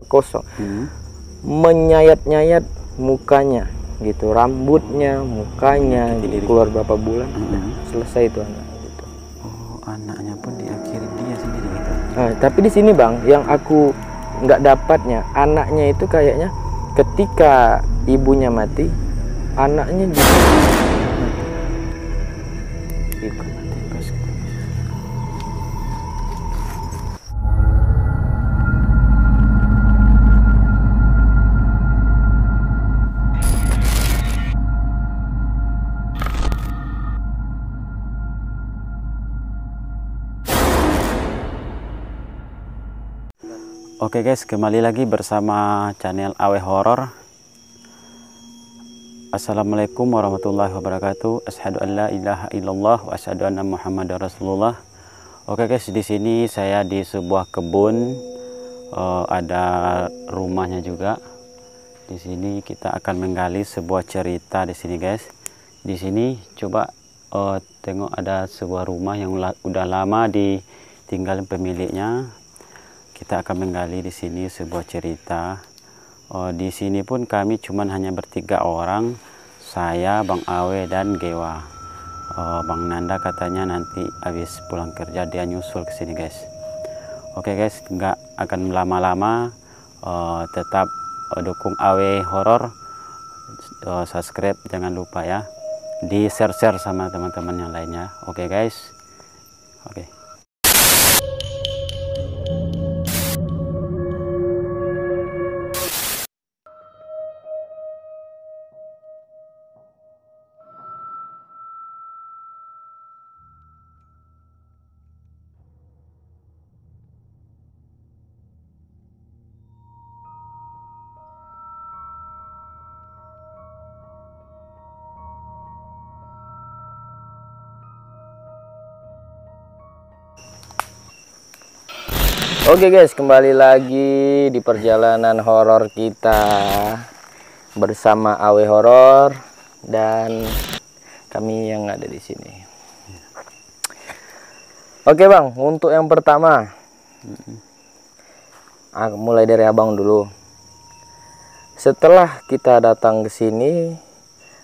kosong, menyayat-nyayat mukanya gitu, rambutnya, mukanya, keluar berapa bulan, selesai itu anak gitu. Oh, anaknya pun diakhiri dia sendiri gitu. Tapi di sini bang, yang aku nggak dapatnya, anaknya itu kayaknya ketika ibunya mati, anaknya juga mati. Gitu. Oke guys, kembali lagi bersama channel Awe Horor. Assalamualaikum warahmatullahi wabarakatuh. Asyhadu an la ilaha illallah wa asyhadu anna Muhammadar Rasulullah. Oke guys, di sini saya di sebuah kebun, ada rumahnya juga. Di sini kita akan menggali sebuah cerita di sini guys. Di sini coba tengok ada sebuah rumah yang udah lama ditinggalin pemiliknya. Kita akan menggali di sini sebuah cerita. Di sini pun kami cuman hanya bertiga orang, saya, Bang Awe dan Gewa. Bang Nanda katanya nanti habis pulang kerja dia nyusul ke sini guys. Oke guys, nggak akan lama-lama, tetap dukung Awe Horor, subscribe jangan lupa ya, di share sama teman-teman yang lainnya. Oke guys, oke. Oke guys, kembali lagi di perjalanan horor kita bersama Awe Horor dan kami yang ada di sini. Oke bang, untuk yang pertama, mulai dari abang dulu. Setelah kita datang ke sini,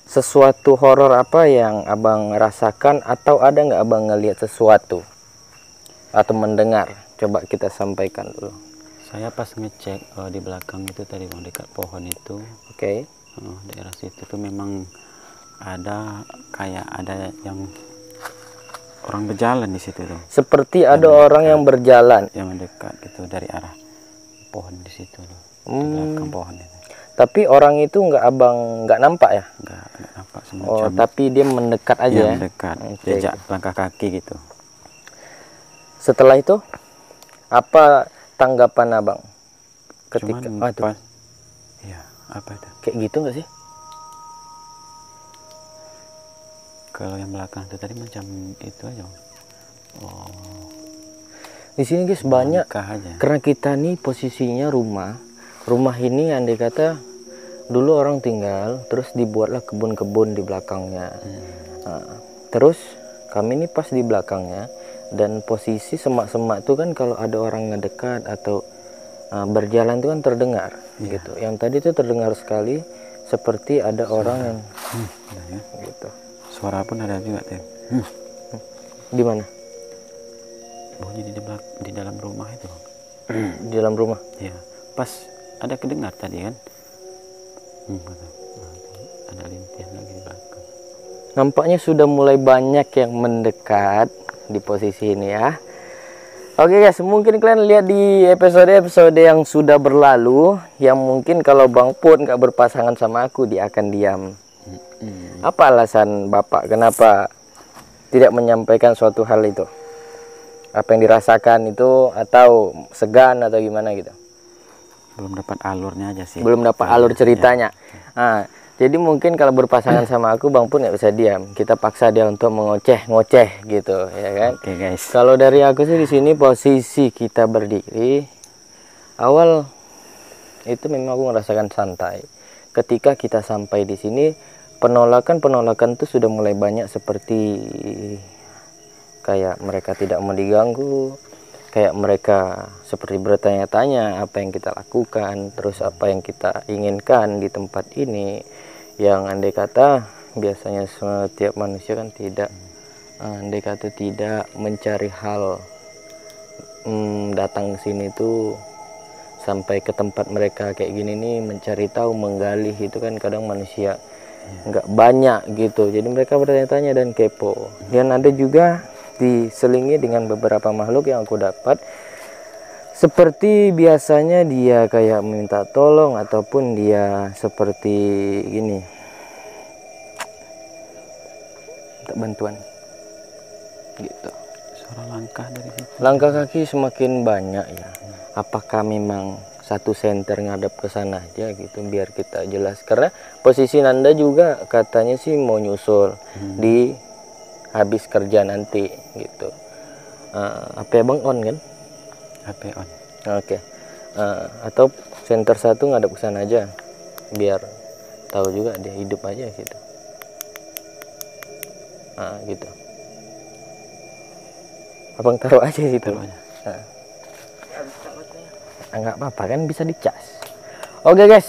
sesuatu horor apa yang abang rasakan, atau ada nggak abang ngelihat sesuatu atau mendengar? Coba kita sampaikan dulu. Saya pas ngecek di belakang itu tadi bang, dekat pohon itu. Oke. Daerah situ tuh memang ada kayak ada yang orang berjalan di situ tuh. Seperti ada orang yang berjalan. Yang mendekat gitu dari arah pohon di situ loh. Di belakang pohon itu. Tapi orang itu nggak nampak ya? Nggak nampak semacam. Oh, tapi dia mendekat aja ya? Mendekat, jejak langkah kaki gitu. Setelah itu, apa tanggapan abang? Ketika Cuman ya, apa itu? Kayak gitu nggak sih? Kalau yang belakang itu tadi macam itu aja. Oh. Di sini guys banyak Aja. Karena kita nih posisinya rumah ini andai kata dulu orang tinggal, terus dibuatlah kebun-kebun di belakangnya. Terus kami ini pas di belakangnya, dan posisi semak-semak itu kan kalau ada orang ngedekat atau berjalan itu kan terdengar gitu. Yang tadi itu terdengar sekali seperti ada orang yang gitu. Suara pun ada juga tuh. Di mana? Bunyi di dalam rumah itu. Di dalam rumah. Ya, pas ada kedengar tadi kan. Ada rintihan lagi di belakang. Nampaknya sudah mulai banyak yang mendekat di posisi ini ya. Oke guys, mungkin kalian lihat di episode-episode yang sudah berlalu, yang mungkin kalau Bang Pun gak berpasangan sama aku, dia akan diam. Apa alasan Bapak kenapa tidak menyampaikan suatu hal itu? Apa yang dirasakan itu, atau segan atau gimana gitu? Belum dapat alurnya aja sih. Belum dapat alur ceritanya. Jadi mungkin kalau berpasangan sama aku, Bang Pun nggak bisa diam. Kita paksa dia untuk ngoceh gitu, ya kan? Oke guys. Kalau dari aku sih di sini posisi kita berdiri, awal itu memang aku merasakan santai. Ketika kita sampai di sini, penolakan itu sudah mulai banyak, seperti kayak mereka tidak mau diganggu, kayak mereka seperti bertanya-tanya apa yang kita lakukan, terus apa yang kita inginkan di tempat ini, yang andai kata biasanya setiap manusia kan tidak, andai kata tidak mencari hal, datang ke sini tuh sampai ke tempat mereka kayak gini nih, mencari tahu, menggali, itu kan kadang manusia nggak banyak gitu, jadi mereka bertanya-tanya dan kepo. Dan ada juga diselingi dengan beberapa makhluk yang aku dapat, seperti biasanya dia kayak minta tolong ataupun dia seperti gini, minta bantuan gitu. Suara langkah dari situ. Langkah kaki semakin banyak ya. Apakah memang satu senter ngadep ke sana aja gitu, biar kita jelas, karena posisi Nanda juga katanya sih mau nyusul di habis kerja nanti gitu. HP abang on kan? HP on. Oke. Atau center satu ngadep ke sana aja, biar tahu juga dia hidup aja gitu. Gitu. Abang taruh aja gitu. Taruh aja. Nggak apa-apa kan, bisa dicas. Oke guys,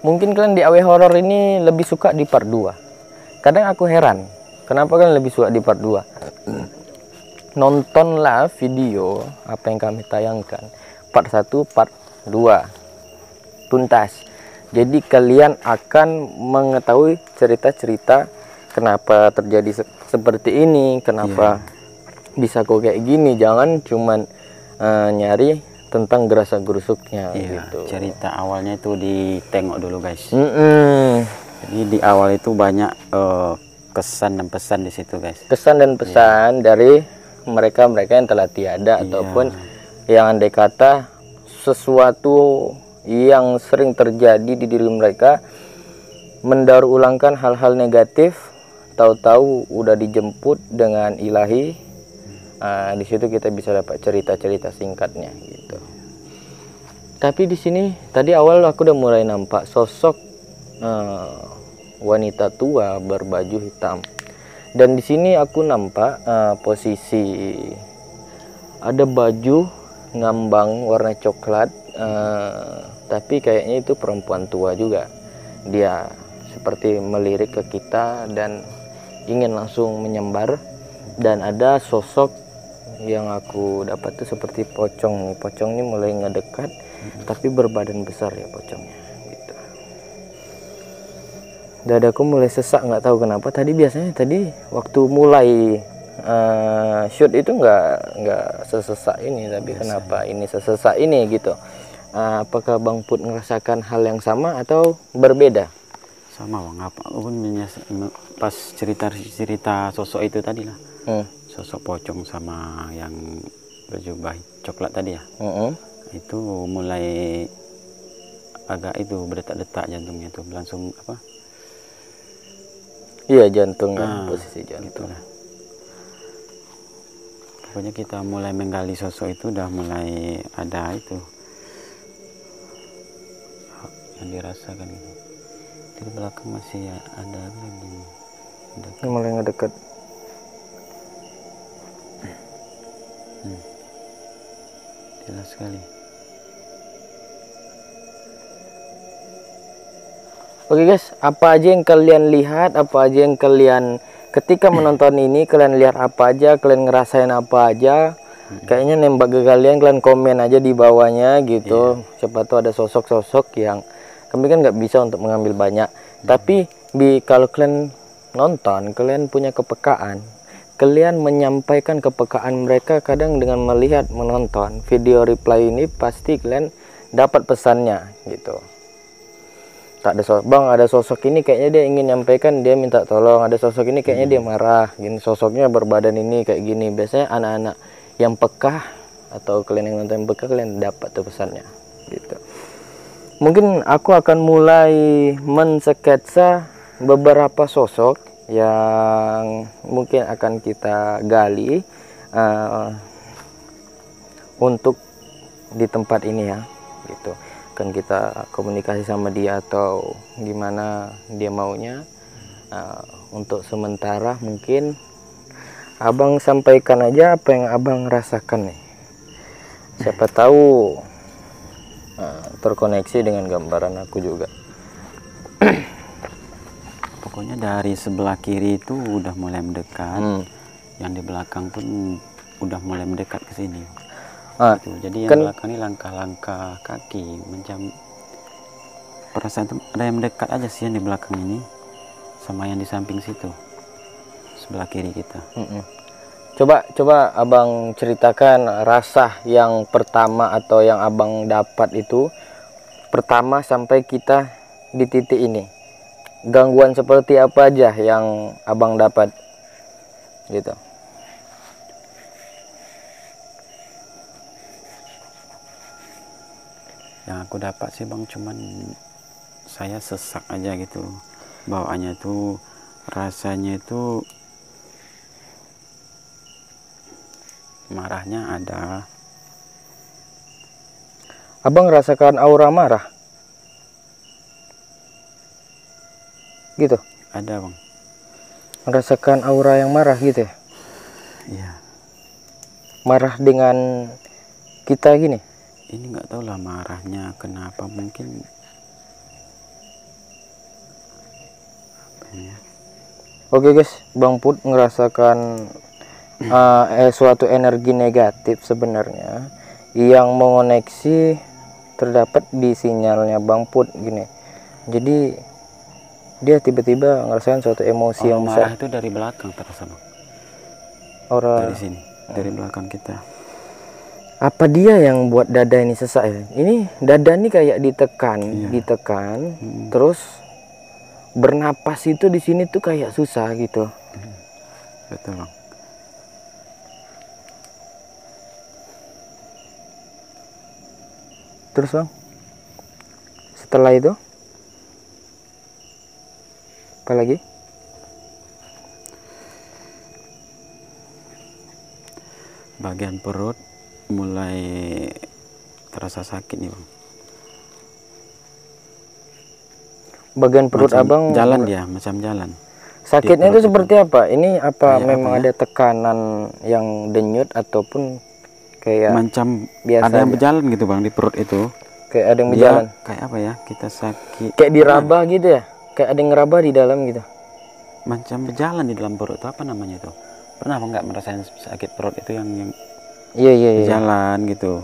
mungkin kalian di AW horror ini lebih suka di part 2. Kadang aku heran kenapa kalian lebih suka di part 2. Nontonlah video apa yang kami tayangkan part 1, part 2 tuntas, jadi kalian akan mengetahui cerita-cerita kenapa terjadi seperti ini, kenapa bisa kok kayak gini. Jangan cuman nyari tentang gerasa gerusuknya gitu. Cerita awalnya itu ditengok dulu guys. Jadi di awal itu banyak kesan dan pesan di situ guys. Kesan dan pesan dari mereka-mereka yang telah tiada, ataupun yang andai kata sesuatu yang sering terjadi di diri mereka, mendaur ulangkan hal-hal negatif, tahu-tahu udah dijemput dengan ilahi. Di situ kita bisa dapat cerita-cerita singkatnya gitu. Tapi di sini tadi awal aku udah mulai nampak sosok wanita tua berbaju hitam, dan di sini aku nampak posisi ada baju ngambang warna coklat, tapi kayaknya itu perempuan tua juga. Dia seperti melirik ke kita dan ingin langsung menyambar. Dan ada sosok yang aku dapat tuh seperti pocong. Pocong ini mulai ngedekat, tapi berbadan besar ya pocongnya gitu. Dadaku mulai sesak, nggak tahu kenapa. Biasanya tadi waktu mulai shoot itu nggak sesesak ini, tapi kenapa ini sesesak ini gitu. Apakah Bang Put merasakan hal yang sama atau berbeda? Sama bang, apa pun pas cerita sosok itu tadi lah. Sosok pocong sama yang berjubah coklat tadi ya. Itu mulai agak itu berdetak-detak jantungnya tuh, langsung apa? Iya, jantungnya, posisi jantung. Itulah. Pokoknya kita mulai menggali sosok itu udah mulai ada itu yang dirasakan gitu. Di belakang masih ada lagi. Mulai ngedekat. Jelas sekali. Oke guys, apa aja yang kalian lihat, apa aja yang kalian ketika menonton ini, kalian lihat apa aja, kalian ngerasain apa aja, kayaknya nembak ke kalian komen aja di bawahnya gitu. Siapa tahu ada sosok-sosok yang kami kan nggak bisa untuk mengambil banyak, tapi kalau kalian nonton, kalian punya kepekaan, kalian menyampaikan kepekaan mereka kadang dengan melihat, menonton video reply ini, pasti kalian dapat pesannya gitu. Tak ada sosok, bang ada sosok ini kayaknya dia ingin nyampaikan, dia minta tolong, ada sosok ini kayaknya dia marah gini, sosoknya berbadan ini kayak gini. Biasanya anak-anak yang peka atau kalian yang nonton yang peka, kalian dapat tuh pesannya gitu. Mungkin aku akan mulai mensketsa beberapa sosok yang mungkin akan kita gali untuk di tempat ini ya gitu. Kan kita komunikasi sama dia atau gimana dia maunya. Untuk sementara mungkin Abang sampaikan aja apa yang abang rasakan nih. Siapa tahu terkoneksi dengan gambaran aku juga. Pokoknya dari sebelah kiri itu udah mulai mendekat, yang di belakang pun udah mulai mendekat ke sini. Gitu. Jadi yang belakang ini langkah-langkah kaki, macam perasaan itu ada yang mendekat aja sih yang di belakang ini, sama yang di samping situ, sebelah kiri kita. Coba abang ceritakan rasa yang pertama atau yang abang dapat itu pertama sampai kita di titik ini. Gangguan seperti apa aja yang abang dapat gitu. Yang aku dapat sih bang, cuman saya sesak aja gitu, bawaannya tuh rasanya itu marahnya ada. Abang rasakan aura marah gitu? Ada bang. Merasakan aura yang marah gitu ya? Iya. Marah dengan kita gini? Ini nggak tahu lah marahnya kenapa, mungkin apa ya? Oke guys, Bang Put ngerasakan suatu energi negatif sebenarnya yang mengoneksi terdapat di sinyalnya Bang Put gini. Jadi dia tiba-tiba ngerasakan suatu emosi yang marah besar. itu dari belakang terasa bang. Dari sini, dari belakang kita. Apa dia yang buat dada ini sesak ya? Ini dada ini kayak ditekan, terus bernapas itu di sini tuh kayak susah gitu. Betul bang. Terus bang, setelah itu apa lagi? Bagian perut mulai terasa sakit nih bang. Bagian perut macam abang jalan dia, macam jalan. Sakitnya itu seperti apa? Ini apa kayak memang apa ya? ada tekanan yang denyut ataupun kayak macam biasa ada yang aja? berjalan gitu bang di perut itu. Kayak ada yang berjalan. Kayak apa ya? Kita sakit. Kayak diraba gitu ya? Kayak ada yang ngeraba di dalam gitu. Macam berjalan di dalam perut itu, apa namanya itu? Pernah apa nggak merasakan sakit perut itu yang Iya. jalan gitu?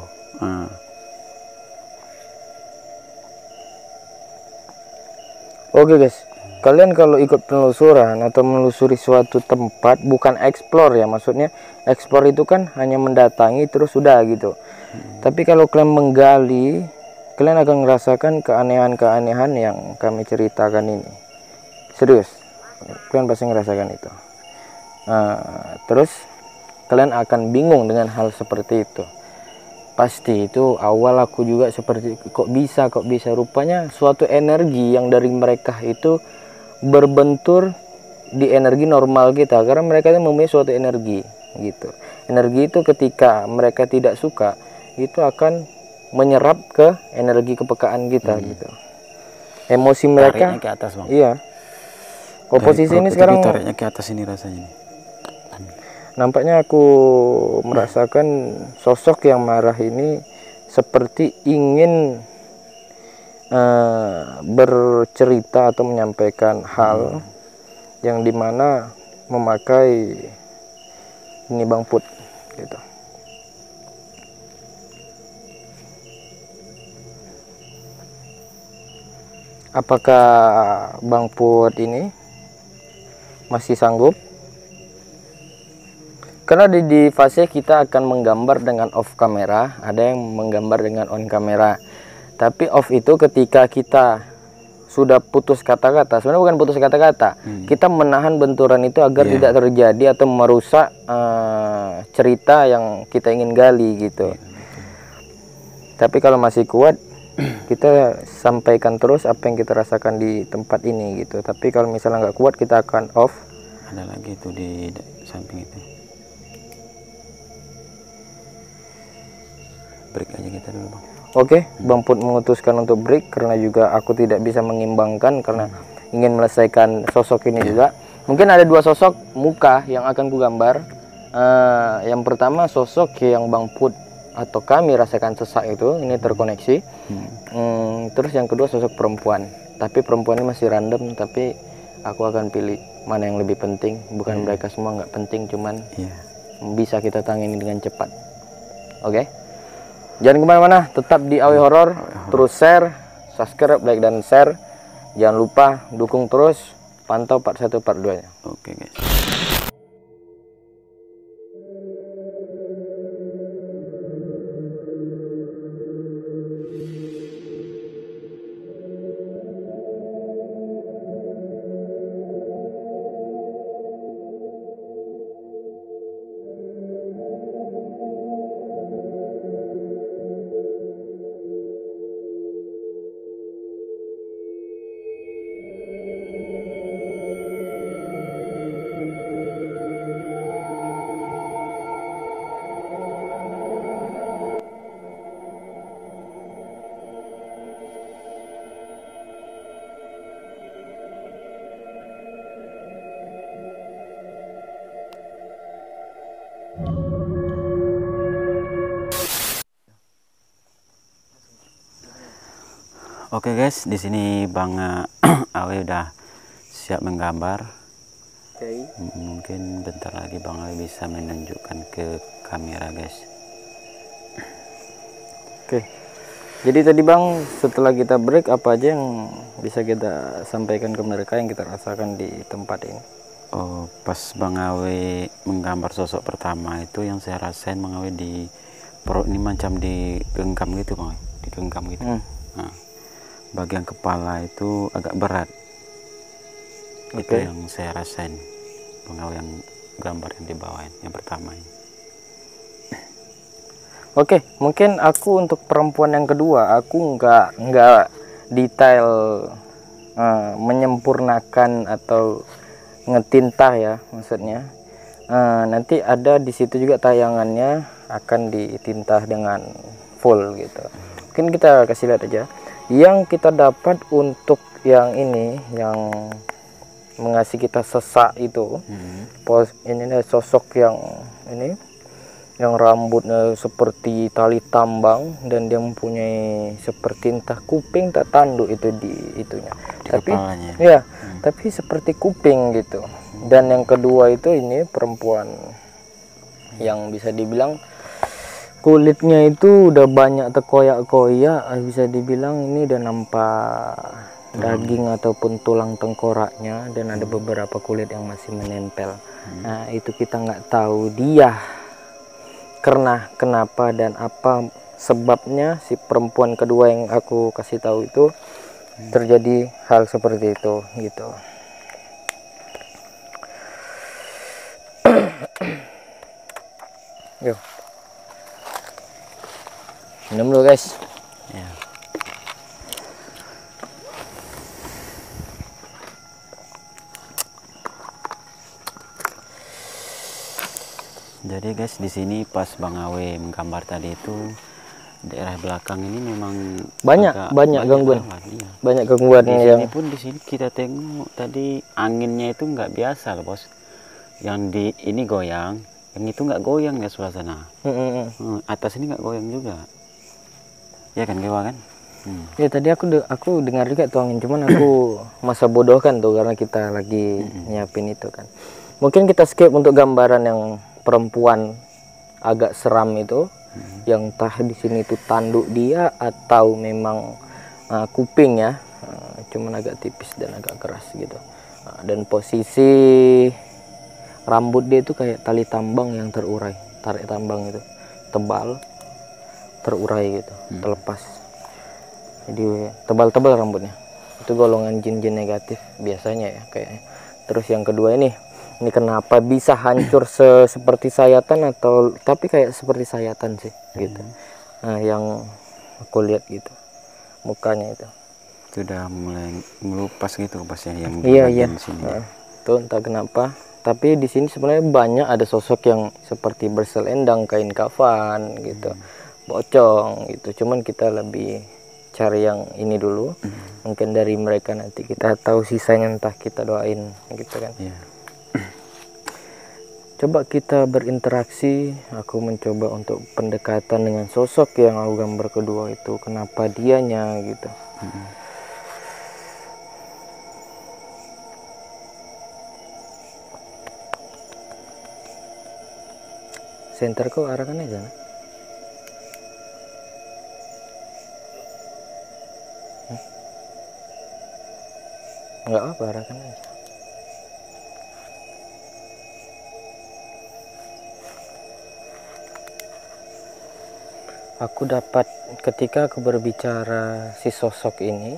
Oke guys, kalian kalau ikut penelusuran atau menelusuri suatu tempat, bukan explore ya, maksudnya explore itu kan hanya mendatangi terus sudah gitu. Tapi kalau kalian menggali, kalian akan merasakan keanehan-keanehan yang kami ceritakan ini. Serius, kalian pasti ngerasakan itu. Terus kalian akan bingung dengan hal seperti itu. Pasti itu awal aku juga seperti kok bisa rupanya suatu energi yang dari mereka itu berbentur di energi normal kita, karena mereka itu mempunyai suatu energi gitu. Energi itu ketika mereka tidak suka itu akan menyerap ke energi kepekaan kita gitu. Emosi mereka tariknya ke atas bang. Iya. Posisi ini sekarang tariknya ke atas ini rasanya. Nampaknya aku merasakan sosok yang marah ini seperti ingin bercerita atau menyampaikan hal yang dimana memakai ini Bang Put gitu. Apakah Bang Put ini masih sanggup? Karena di fase kita akan menggambar dengan off kamera, ada yang menggambar dengan on kamera. Tapi off itu ketika kita sudah putus kata-kata, sebenarnya bukan putus kata-kata, kita menahan benturan itu agar tidak terjadi atau merusak cerita yang kita ingin gali gitu. Tapi kalau masih kuat, kita sampaikan terus apa yang kita rasakan di tempat ini gitu. Tapi kalau misalnya nggak kuat, kita akan off. Ada lagi tuh di samping itu. Break aja kita dulu bang. Oke, Bang Put memutuskan untuk break karena juga aku tidak bisa mengimbangkan karena ingin melesaikan sosok ini juga. Mungkin ada dua sosok muka yang akan ku gambar. Yang pertama sosok yang Bang Put atau kami rasakan sesak itu ini terkoneksi. Terus yang kedua sosok perempuan, tapi perempuannya masih random, tapi aku akan pilih mana yang lebih penting. Bukan mereka semua nggak penting, cuman bisa kita tangani dengan cepat. Oke? Jangan kemana-mana, tetap di Awi Horor. Terus share, subscribe, like, dan share. Jangan lupa dukung terus, pantau part 1 part 2 nya. Oke guys. Oke guys, di sini Bang Awi udah siap menggambar. Mungkin bentar lagi Bang Awi bisa menunjukkan ke kamera guys. Oke. Jadi tadi Bang, setelah kita break, apa aja yang bisa kita sampaikan ke mereka yang kita rasakan di tempat ini? Oh, pas Bang Awi menggambar sosok pertama itu yang saya rasain Bang Awi di perut ini macam digenggam gitu Bang Awi, digenggam gitu. Nah, bagian kepala itu agak berat. Itu yang saya rasain Bang Awi yang gambar yang dibawain yang pertama ini. Oke, mungkin aku untuk perempuan yang kedua, aku nggak detail menyempurnakan atau ngetinta ya, maksudnya. Nanti ada di situ juga tayangannya akan ditinta dengan full gitu. Mungkin kita kasih lihat aja. Yang kita dapat untuk yang ini, yang mengasih kita sesak itu, ini sosok yang ini, yang rambutnya seperti tali tambang dan dia mempunyai seperti entah kuping tak tanduk itu di itunya. Tapi ya, tapi seperti kuping gitu. Dan yang kedua itu ini perempuan yang bisa dibilang kulitnya itu udah banyak terkoyak-koyak, bisa dibilang ini udah nampak daging ataupun tulang tengkoraknya, dan ada beberapa kulit yang masih menempel. Nah, itu kita nggak tahu dia karena kenapa dan apa sebabnya si perempuan kedua yang aku kasih tahu itu terjadi hal seperti itu gitu. Yuk. Minum dulu guys. Ya. Jadi guys, di sini pas Bang Awi menggambar tadi itu daerah belakang ini memang banyak gangguan. Iya. Banyak gangguan di yang sini pun di sini kita tengok tadi anginnya itu nggak biasa loh bos. Yang di ini goyang, yang itu nggak goyang ya suasana. Atas ini nggak goyang juga. Ya kan Dewa kan? Ya tadi aku dengar juga tuh angin, cuman aku masa bodoh kan tuh karena kita lagi nyiapin itu kan. Mungkin kita skip untuk gambaran yang perempuan agak seram itu, yang entah di sini itu tanduk dia atau memang kuping ya, cuman agak tipis dan agak keras gitu. Dan posisi rambut dia itu kayak tali tambang yang terurai, tarik tambang itu tebal, terurai gitu, terlepas. Jadi tebal-tebal rambutnya. Itu golongan jin-jin negatif biasanya ya kayaknya. Terus yang kedua ini kenapa bisa hancur seperti sayatan, atau tapi kayak seperti sayatan sih gitu. Nah, yang aku lihat gitu mukanya itu sudah mulai melupas gitu pasnya yang iya sini. Tuh entah kenapa, tapi di sini sebenarnya banyak ada sosok yang seperti berselendang kain kafan gitu, pocong gitu. Cuman kita lebih cari yang ini dulu. Mungkin dari mereka nanti kita tahu sisanya, entah kita doain gitu kan. Coba kita berinteraksi. Aku mencoba untuk pendekatan dengan sosok yang aku gambar kedua itu, kenapa dianya gitu. Center kau arahkan aja. Nggak apa, arahkan aja. Aku dapat ketika aku berbicara si sosok ini,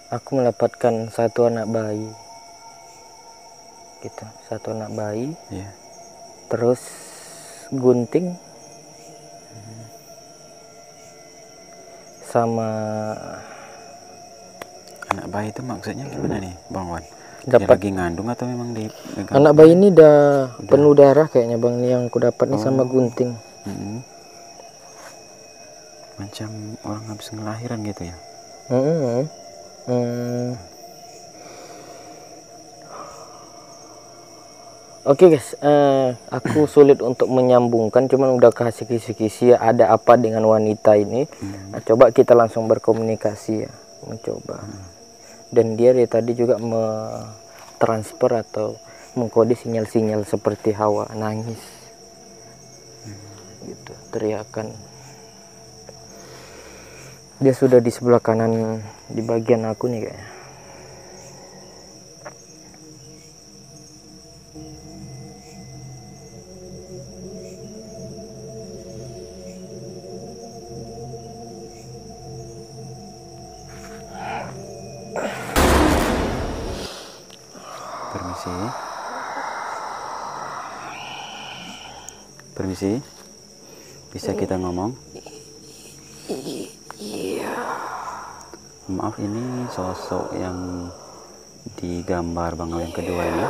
aku mendapatkan satu anak bayi, gitu, satu anak bayi, terus gunting, sama anak bayi itu maksudnya gimana nih, Bang Wan? Dia dapat lagi ngandung atau memang di anak bayi ini udah penuh darah kayaknya Bang, nih yang aku dapat nih sama gunting. Macam orang habis ngelahiran gitu ya. Oke guys, aku sulit untuk menyambungkan, cuman udah kasih kisi-kisi ada apa dengan wanita ini. Nah, coba kita langsung berkomunikasi ya, mencoba. Dan dia dari tadi juga transfer atau mengkode sinyal-sinyal seperti Hawa nangis, gitu, teriakan. Dia sudah di sebelah kanan di bagian aku nih kayaknya. Permisi, bisa kita ngomong? Iya. Maaf, ini sosok yang digambar Bang yang kedua ini.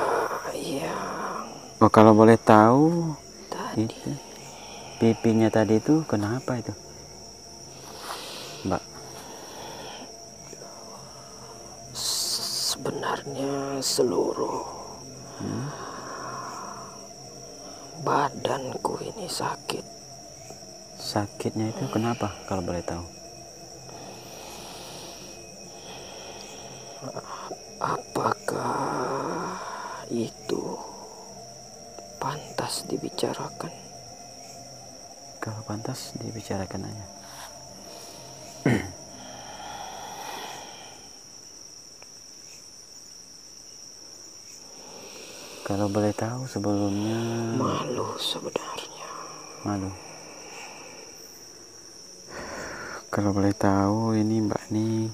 Iya. Oh, kalau boleh tahu, itu pipinya tadi itu kenapa itu, Mbak? Sebenarnya seluruh badanku ini sakit. Sakitnya itu kenapa kalau boleh tahu? Apakah itu pantas dibicarakan? Kalau pantas dibicarakan aja. Kalau boleh tahu sebelumnya. Malu sebenarnya. Malu. Kalau boleh tahu ini Mbak nih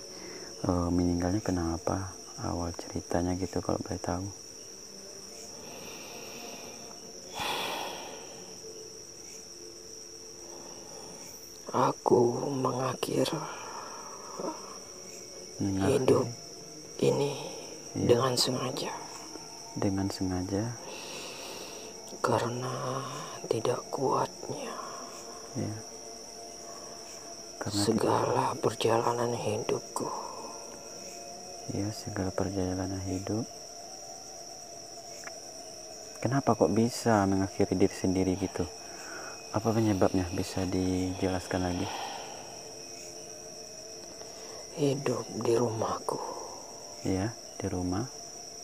meninggalnya kenapa? Awal ceritanya gitu kalau boleh tahu. Aku mengakhiri hidup ini dengan sengaja. Dengan sengaja? Karena tidak kuatnya. Ya. Karena segala perjalanan hidupku. Ya, segala perjalanan hidup. Kenapa kok bisa mengakhiri diri sendiri gitu? Apa penyebabnya? Bisa dijelaskan lagi? Hidup di rumahku. Ya, di rumah.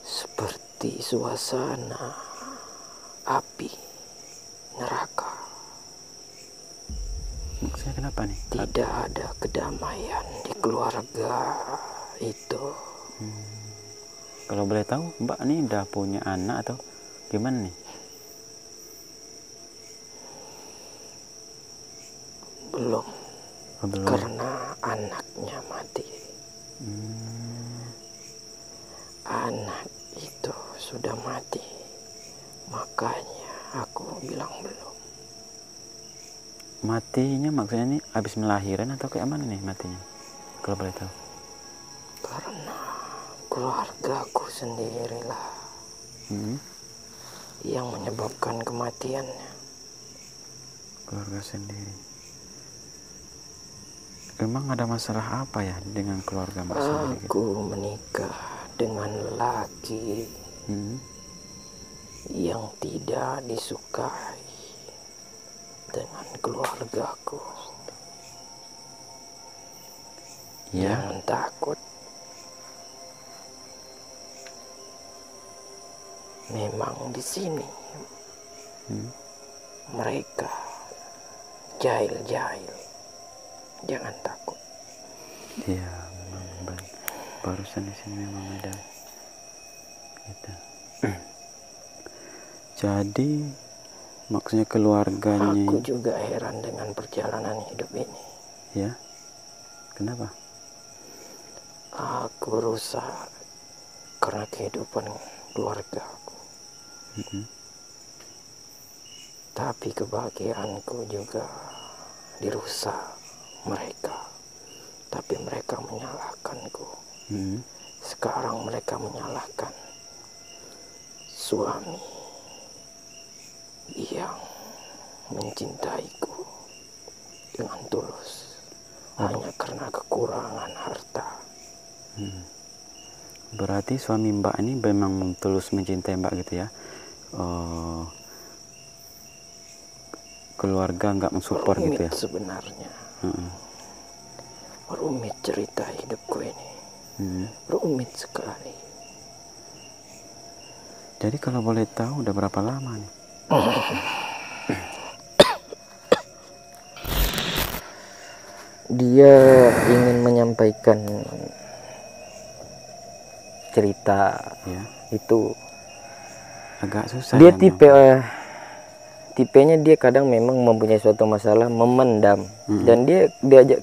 Seperti suasana api neraka. Maksudnya kenapa nih? Tidak ada kedamaian di keluarga itu. Kalau boleh tahu, Mbak ini udah punya anak atau gimana nih? Belum. Belum. Karena anaknya mati. Anak itu sudah mati. Makanya aku bilang belum. Matinya maksudnya nih habis melahirkan atau kayak mana nih matinya? Kalau boleh tahu. Karena keluargaku sendirilah yang menyebabkan kematiannya. Keluarga sendiri. Emang ada masalah apa ya dengan keluarga Mbak sendiri? Aku menikah dengan laki yang tidak disukai dengan keluargaku. Jangan takut. Memang di sini mereka jahil-jahil. Jangan takut. Iya, memang barusan di sini memang ada gitu. Jadi maksudnya keluarganya. Aku juga heran dengan perjalanan hidup ini. Ya, kenapa? Aku rusak karena kehidupan keluargaku. Tapi kebahagiaanku juga dirusak mereka. Tapi mereka menyalahkanku. Sekarang mereka menyalahkan suami yang mencintaiku dengan tulus hanya karena kekurangan harta. Berarti suami Mbak ini memang tulus mencintai Mbak gitu ya? Keluarga nggak mensupport gitu ya? Sebenarnya rumit cerita hidupku ini. Rumit sekali. Jadi kalau boleh tahu udah berapa lama nih? Dia ingin menyampaikan cerita ya. Itu agak susah. Dia tipenya dia kadang memang mempunyai suatu masalah memendam. Dan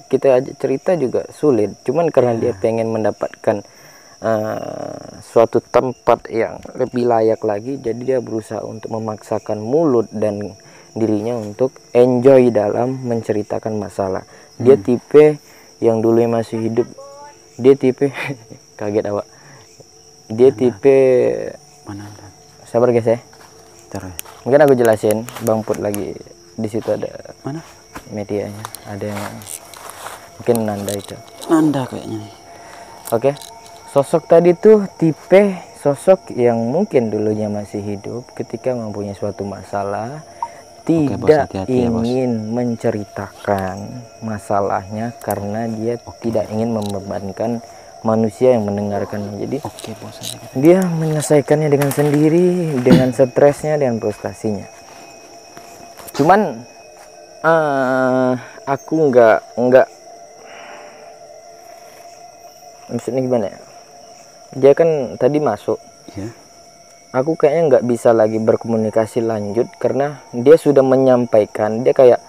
kita ajak cerita juga sulit. Cuman karena dia pengen mendapatkan suatu tempat yang lebih layak lagi, jadi dia berusaha untuk memaksakan mulut dan dirinya untuk enjoy dalam menceritakan masalah. Dia tipe yang dulu masih hidup, dia tipe kaget awak. Dia tipe sabar guys ya. Mungkin aku jelasin, Bang Put lagi di situ ada medianya, ada yang mungkin Nanda itu. Nanda kayaknya. Oke. Sosok tadi tuh tipe sosok yang mungkin dulunya masih hidup, ketika mempunyai suatu masalah tidak ingin menceritakan masalahnya karena dia tidak ingin membebankan manusia yang mendengarkannya. Jadi dia menyelesaikannya dengan sendiri, dengan stresnya dan frustasinya. Cuman aku nggak maksudnya gimana ya, dia kan tadi masuk aku kayaknya nggak bisa lagi berkomunikasi lanjut karena dia sudah menyampaikan, dia kayak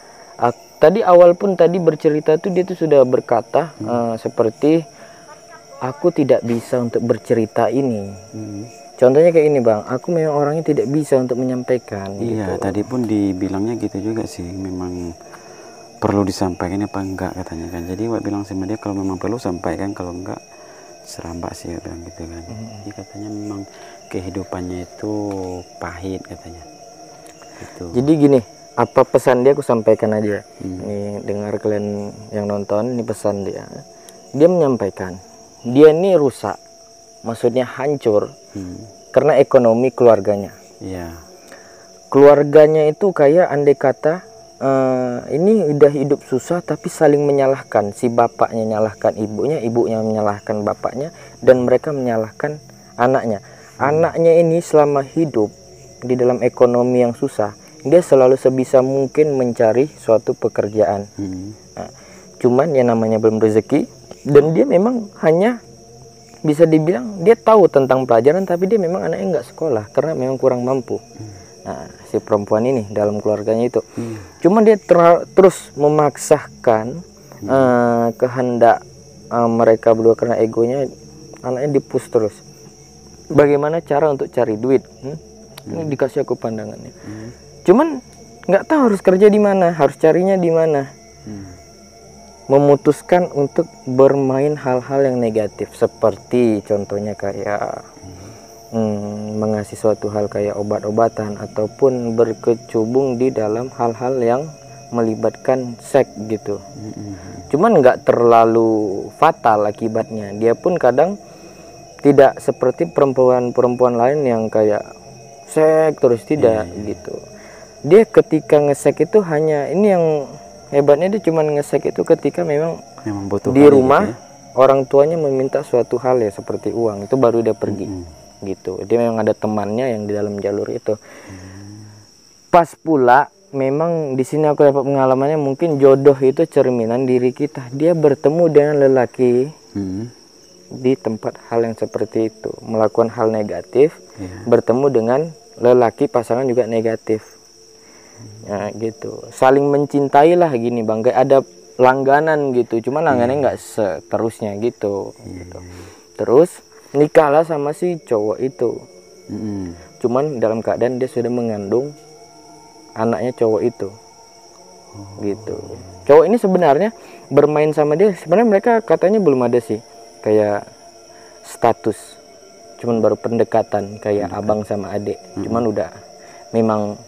tadi awal pun tadi bercerita tuh dia tuh sudah berkata seperti aku tidak bisa untuk bercerita ini. Contohnya kayak ini Bang, aku memang orangnya tidak bisa untuk menyampaikan. Iya, gitu. tadi pun dibilangnya gitu juga sih, memang perlu disampaikan apa enggak katanya kan. Jadi Wak bilang sama dia kalau memang perlu sampaikan, kalau enggak serambak sih bilang gitu kan. Jadi katanya memang kehidupannya itu pahit katanya. Gitu. Jadi gini, apa pesan dia aku sampaikan aja. Nih dengar kalian yang nonton, ini pesan dia. Dia menyampaikan, dia ini rusak, maksudnya hancur karena ekonomi keluarganya. Iya. Keluarganya itu kayak andai kata ini udah hidup susah tapi saling menyalahkan. Si bapaknya menyalahkan ibunya, ibunya menyalahkan bapaknya, dan mereka menyalahkan anaknya. Anaknya ini selama hidup di dalam ekonomi yang susah, dia selalu sebisa mungkin mencari suatu pekerjaan. Nah, cuman yang namanya belum rezeki, dan dia memang hanya bisa dibilang dia tahu tentang pelajaran, tapi dia memang anaknya nggak sekolah karena memang kurang mampu. Nah, si perempuan ini dalam keluarganya itu, cuman dia terus memaksakan kehendak mereka berdua karena egonya, anaknya dipush terus. Bagaimana cara untuk cari duit? Ini dikasih aku pandangannya. Cuman nggak tahu harus kerja di mana, harus carinya di mana. Memutuskan untuk bermain hal-hal yang negatif, seperti contohnya kayak mengasih suatu hal kayak obat-obatan ataupun berkecubung di dalam hal-hal yang melibatkan seks gitu. Cuman nggak terlalu fatal akibatnya. Dia pun kadang tidak seperti perempuan-perempuan lain yang kayak sek terus, tidak gitu. Dia ketika ngesek itu hanya ini yang hebatnya, dia cuma ngesek itu ketika memang butuh di rumah gitu ya? Orang tuanya meminta suatu hal ya seperti uang, itu baru dia pergi gitu. Dia memang ada temannya yang di dalam jalur itu. Pas pula memang di sini aku dapat pengalamannya, mungkin jodoh itu cerminan diri kita. Dia bertemu dengan lelaki di tempat hal yang seperti itu, melakukan hal negatif, bertemu dengan lelaki pasangan juga negatif. Nah gitu, saling mencintai lah gini bang, kayak ada langganan gitu, cuman langganannya nggak seterusnya gitu. Terus nikahlah sama si cowok itu, cuman dalam keadaan dia sudah mengandung anaknya cowok itu. Gitu. Cowok ini sebenarnya bermain sama dia, sebenarnya mereka katanya belum ada sih kayak status, cuman baru pendekatan kayak abang sama adik. Cuman udah memang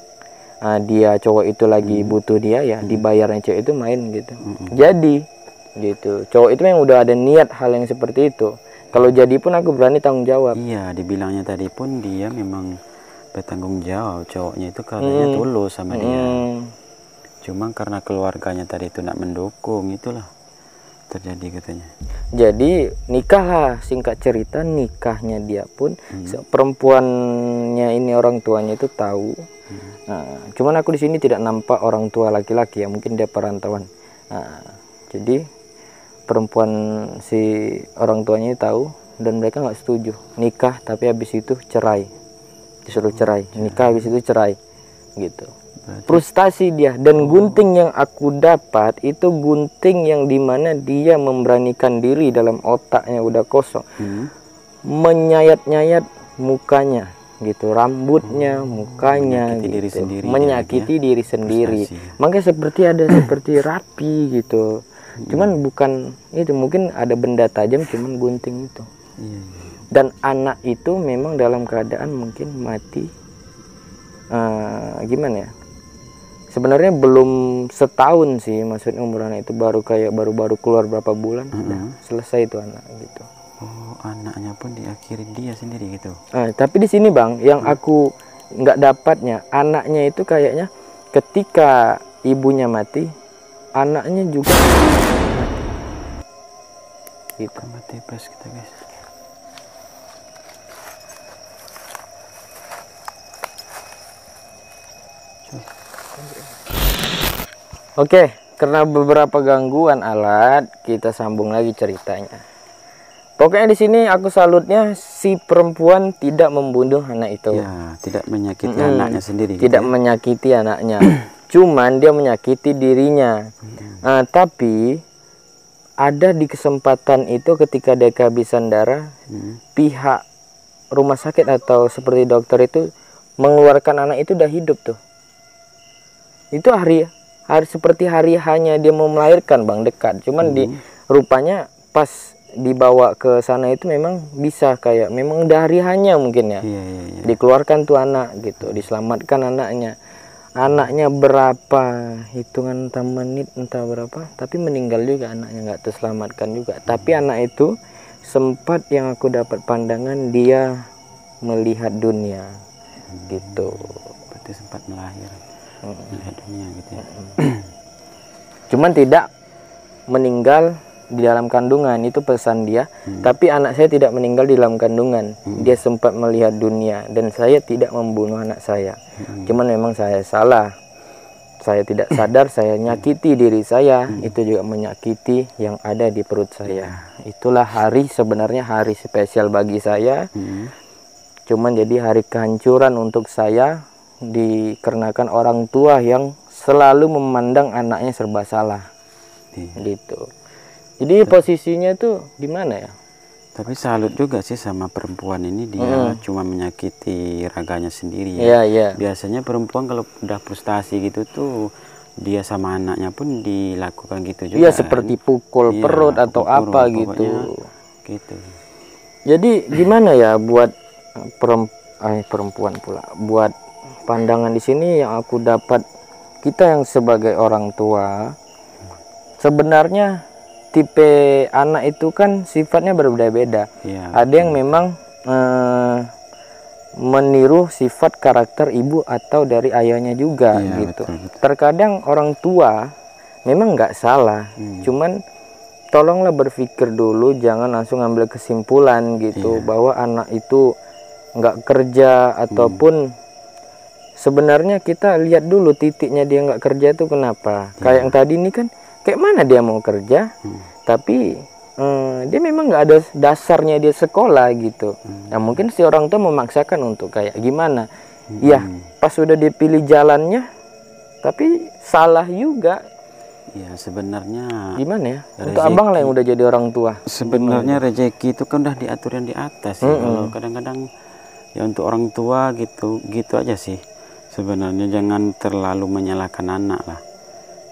dia cowok itu lagi butuh dia ya, dibayarnya cewek itu main gitu. Jadi gitu, cowok itu memang udah ada niat hal yang seperti itu. Kalau jadi pun aku berani tanggung jawab. Iya, dibilangnya tadi pun dia memang bertanggung jawab, cowoknya itu katanya tulus sama dia. Cuma karena keluarganya tadi itu nak mendukung, itulah terjadi katanya. Jadi nikahlah, singkat cerita nikahnya dia pun perempuannya ini orang tuanya itu tahu. Nah, cuman aku di sini tidak nampak orang tua laki-laki ya, mungkin dia perantauan. Nah, jadi perempuan si orang tuanya tahu dan mereka nggak setuju nikah, tapi habis itu cerai, disuruh cerai, nikah habis itu cerai gitu. Frustasi dia, dan gunting yang aku dapat itu gunting yang dimana dia memberanikan diri, dalam otaknya udah kosong, menyayat-nyayat mukanya gitu, rambutnya, mukanya menyakiti gitu, diri sendiri, menyakiti diri sendiri. Makanya seperti ada seperti rapi gitu, cuman bukan itu, mungkin ada benda tajam, cuman gunting itu. Dan anak itu memang dalam keadaan mungkin mati, gimana ya, sebenarnya belum setahun sih, maksudnya umur anak itu baru kayak baru keluar berapa bulan, udah selesai itu anak gitu. Oh, anaknya pun diakhirin dia sendiri gitu. Tapi di sini bang, yang aku nggak dapatnya, anaknya itu kayaknya ketika ibunya mati, anaknya juga mati. Gitu. Mati pas kita guys. Oke, karena beberapa gangguan alat, kita sambung lagi ceritanya. Pokoknya di sini aku salutnya si perempuan tidak membunuh anak itu. Ya, tidak menyakiti anaknya sendiri. Tidak gitu ya? Menyakiti anaknya, cuman dia menyakiti dirinya. Tapi ada di kesempatan itu ketika dia kehabisan darah, pihak rumah sakit atau seperti dokter itu mengeluarkan anak itu udah hidup tuh. Itu hari seperti hari hanya dia mau melahirkan bang, dekat. Cuman di rupanya pas dibawa ke sana itu memang bisa kayak memang udah hari hanya mungkin ya. Dikeluarkan tuh anak gitu, diselamatkan anaknya. Anaknya berapa hitungan entah menit entah berapa, tapi meninggal juga anaknya, nggak terselamatkan juga. Tapi anak itu sempat, yang aku dapat pandangan, dia melihat dunia gitu. Berarti sempat melihat dunia gitu ya. Cuman tidak meninggal di dalam kandungan, itu pesan dia. Tapi anak saya tidak meninggal di dalam kandungan, dia sempat melihat dunia, dan saya tidak membunuh anak saya. Cuman memang saya salah, saya tidak sadar, saya nyakiti diri saya, itu juga menyakiti yang ada di perut saya. Itulah hari, sebenarnya hari spesial bagi saya. Cuman jadi hari kehancuran untuk saya, dikarenakan orang tua yang selalu memandang anaknya serba salah gitu. Jadi posisinya itu gimana ya? Tapi salut juga sih sama perempuan ini, dia cuma menyakiti raganya sendiri ya. Biasanya perempuan kalau udah frustasi gitu tuh, dia sama anaknya pun dilakukan gitu juga. Iya, seperti pukul perut atau apa gitu. Gitu. Jadi gimana ya buat perempuan pula, buat pandangan di sini yang aku dapat, kita yang sebagai orang tua sebenarnya tipe anak itu kan sifatnya berbeda-beda. Iya. Ada yang memang meniru sifat karakter ibu atau dari ayahnya juga Iya, gitu. betul, betul. Terkadang orang tua memang nggak salah, cuman tolonglah berpikir dulu, jangan langsung ambil kesimpulan gitu bahwa anak itu nggak kerja ataupun sebenarnya kita lihat dulu titiknya dia nggak kerja itu kenapa. Kayak yang tadi ini kan kayak mana dia mau kerja, tapi dia memang nggak ada dasarnya dia sekolah gitu. Nah mungkin si orang tua memaksakan untuk kayak gimana. Ya pas sudah dipilih jalannya, tapi salah juga. Ya sebenarnya Gimana ya? Untuk abang lah yang udah jadi orang tua. Sebenarnya rezeki itu kan udah diatur yang di atas sih. Kalau kadang-kadang ya untuk orang tua gitu aja sih. Sebenarnya jangan terlalu menyalahkan anak lah.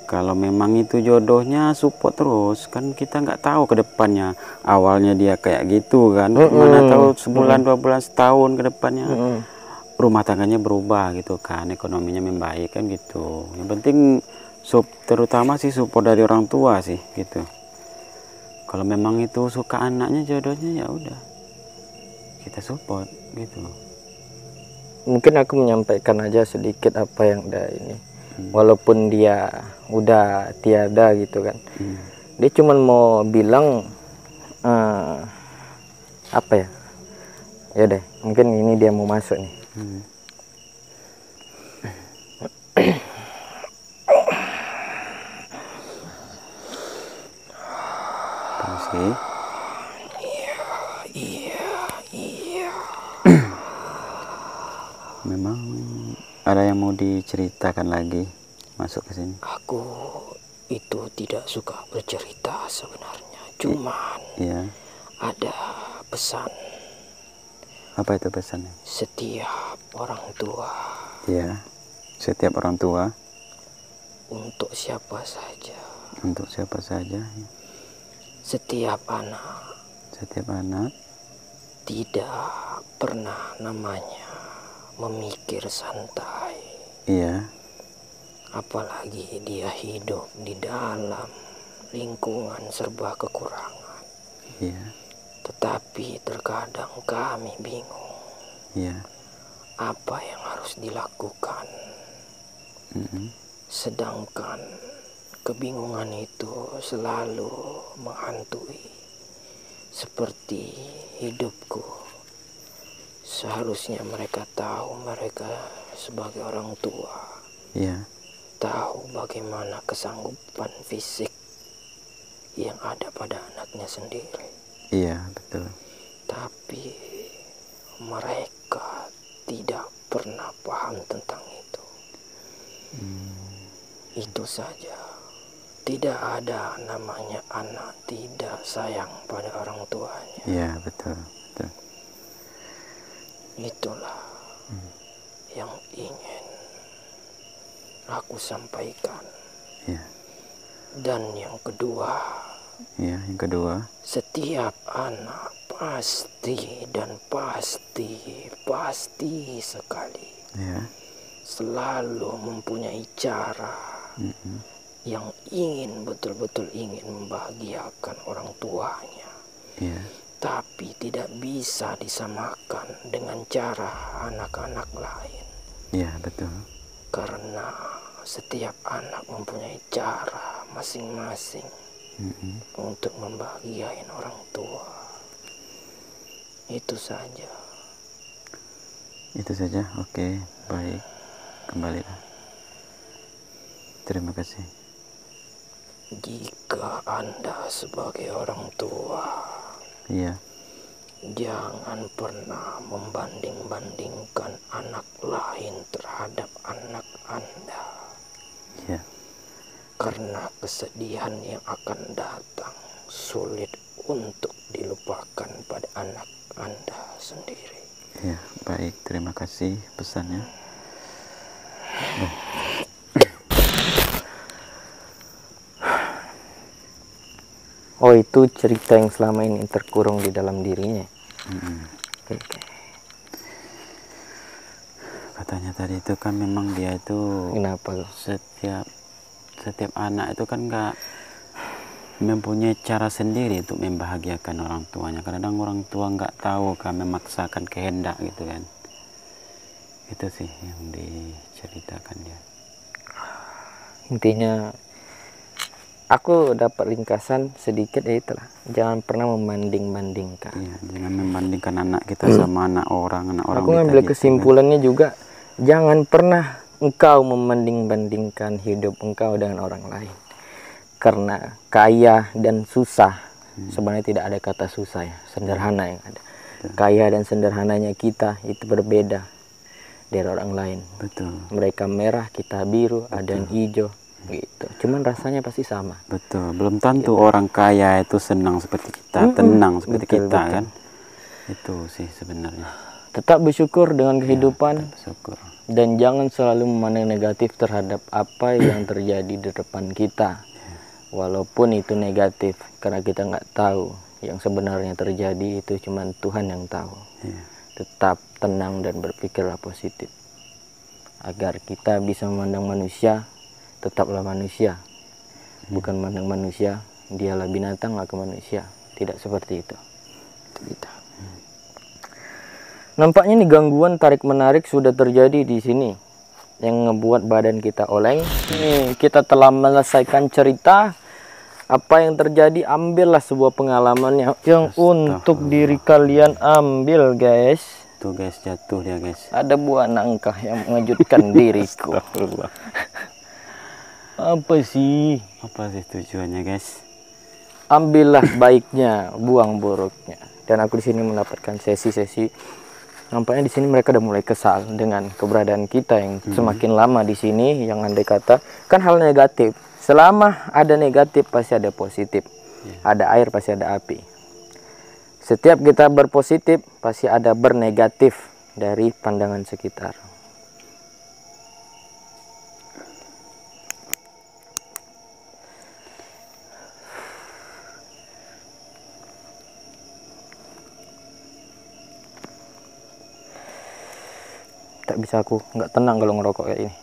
Kalau memang itu jodohnya support terus, kan kita nggak tahu ke depannya. Awalnya dia kayak gitu kan, mana tahu sebulan, 2 bulan, setahun ke depannya rumah tangganya berubah gitu kan, ekonominya membaik kan gitu. Yang penting terutama sih support dari orang tua sih gitu. Kalau memang itu suka anaknya, jodohnya, ya udah kita support gitu. Mungkin aku menyampaikan aja sedikit apa yang ada ini. Walaupun dia udah tiada gitu kan, dia cuman mau bilang apa ya? Ya deh, mungkin ini dia mau masuk nih. Terus Iya. memang ada yang mau diceritakan lagi masuk ke sini? Aku itu tidak suka bercerita sebenarnya, cuman ada pesan. Apa itu pesannya? Setiap orang tua. Iya, setiap orang tua. Untuk siapa saja. Untuk siapa saja. Setiap anak. Setiap anak. Tidak pernah namanya memikir santai. Iya. Apalagi dia hidup di dalam lingkungan serba kekurangan. Iya. Tetapi terkadang kami bingung. Iya. Apa yang harus dilakukan. Sedangkan kebingungan itu selalu menghantui. Seperti hidupku. Seharusnya mereka tahu, mereka sebagai orang tua. Iya. Tahu bagaimana kesanggupan fisik yang ada pada anaknya sendiri. Iya, betul. Tapi mereka tidak pernah paham tentang itu. Itu saja. Tidak ada namanya anak tidak sayang pada orang tuanya. Iya, betul. Betul. Itulah yang ingin aku sampaikan. Iya. Dan yang kedua. Iya, yang kedua. Setiap anak pasti dan pasti sekali. Iya. Selalu mempunyai cara yang betul-betul ingin membahagiakan orang tuanya. Iya. Tapi tidak bisa disamakan dengan cara anak-anak lain. Iya, betul. Karena setiap anak mempunyai cara masing-masing untuk membahagiakan orang tua. Itu saja. Itu saja. Oke, baik. Kembalilah. Terima kasih. Jika Anda sebagai orang tua, Iya. jangan pernah membanding-bandingkan anak lain terhadap anak Anda. Iya. Karena kesedihan yang akan datang sulit untuk dilupakan pada anak Anda sendiri. Ya, baik. Terima kasih pesannya. Oh, itu cerita yang selama ini terkurung di dalam dirinya. Oke. Katanya tadi itu kan memang dia itu Kenapa? setiap anak itu kan nggak mempunyai cara sendiri untuk membahagiakan orang tuanya. Kadang orang tua nggak tahu kan, memaksakan kehendak gitu kan. Itu sih yang diceritakan dia. Intinya aku dapat ringkasan sedikit ya itulah, jangan pernah membanding-bandingkan. Iya, jangan membandingkan anak kita sama anak orang Aku kita ngambil gitu kan. kesimpulannya juga, jangan pernah engkau membanding-bandingkan hidup engkau dengan orang lain. Karena kaya dan susah, sebenarnya tidak ada kata susah ya, sederhana yang ada. Kaya dan sederhananya kita itu berbeda dari orang lain. Betul. Mereka merah, kita biru, ada yang hijau gitu. Cuman rasanya pasti sama. Betul. Belum tentu orang kaya itu senang seperti kita, tenang seperti Betul, kita betul. kan. Itu sih sebenarnya. Tetap bersyukur dengan kehidupan. Syukur. Dan jangan selalu memandang negatif terhadap apa yang terjadi di depan kita. Walaupun itu negatif, karena kita nggak tahu yang sebenarnya terjadi, itu cuma Tuhan yang tahu. Tetap tenang dan berpikirlah positif. Agar kita bisa memandang manusia, tetaplah manusia. Bukan memandang manusia, dialah binatang, aku manusia. Tidak seperti itu. Nampaknya nih gangguan tarik-menarik sudah terjadi di sini. Yang ngebuat badan kita oleng. Nih, kita telah menyelesaikan cerita. Apa yang terjadi, ambillah sebuah pengalaman yang untuk diri kalian ambil, guys. Tuh guys, jatuh dia guys. Ada buah nangka yang mengejutkan diriku. Apa sih? Apa sih tujuannya guys? Ambillah baiknya, buang buruknya. Dan aku di sini mendapatkan sesi-sesi. Nampaknya di sini mereka udah mulai kesal dengan keberadaan kita yang semakin lama di sini. Yang andai kata kan hal negatif. Selama ada negatif pasti ada positif. Ada air pasti ada api. Setiap kita berpositif pasti ada bernegatif dari pandangan sekitar. Tak bisa aku nggak tenang kalau ngerokok kayak ini.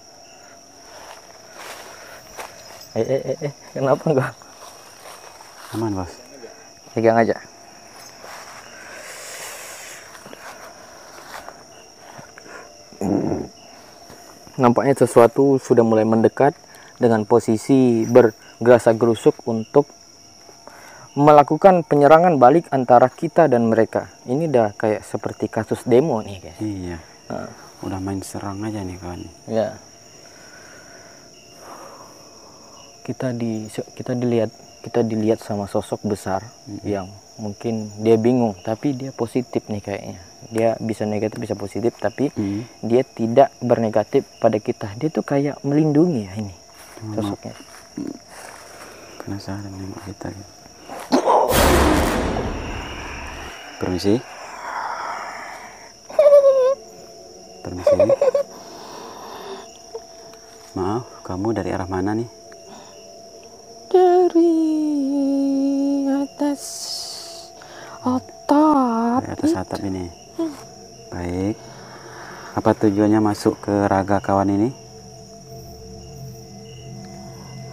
Kenapa enggak? Aman bos. Pegang aja. Nampaknya sesuatu sudah mulai mendekat dengan posisi bergerasa gerusuk untuk melakukan penyerangan balik antara kita dan mereka. Ini udah kayak seperti kasus demo nih guys. Iya. Udah main serang aja nih kawan. Ya. Kita dilihat sama sosok besar yang mungkin dia bingung, tapi dia positif nih kayaknya. Dia bisa negatif bisa positif, tapi dia tidak bernegatif pada kita. Dia tuh kayak melindungi ya ini sosoknya. Penasaran nengok kita gitu. Permisi. Permisi. Maaf, kamu dari arah mana nih? Dari atas atap. Dari atas atap ini. Baik. Apa tujuannya masuk ke raga kawan ini?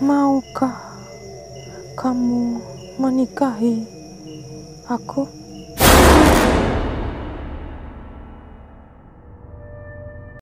Maukah kamu menikahi aku?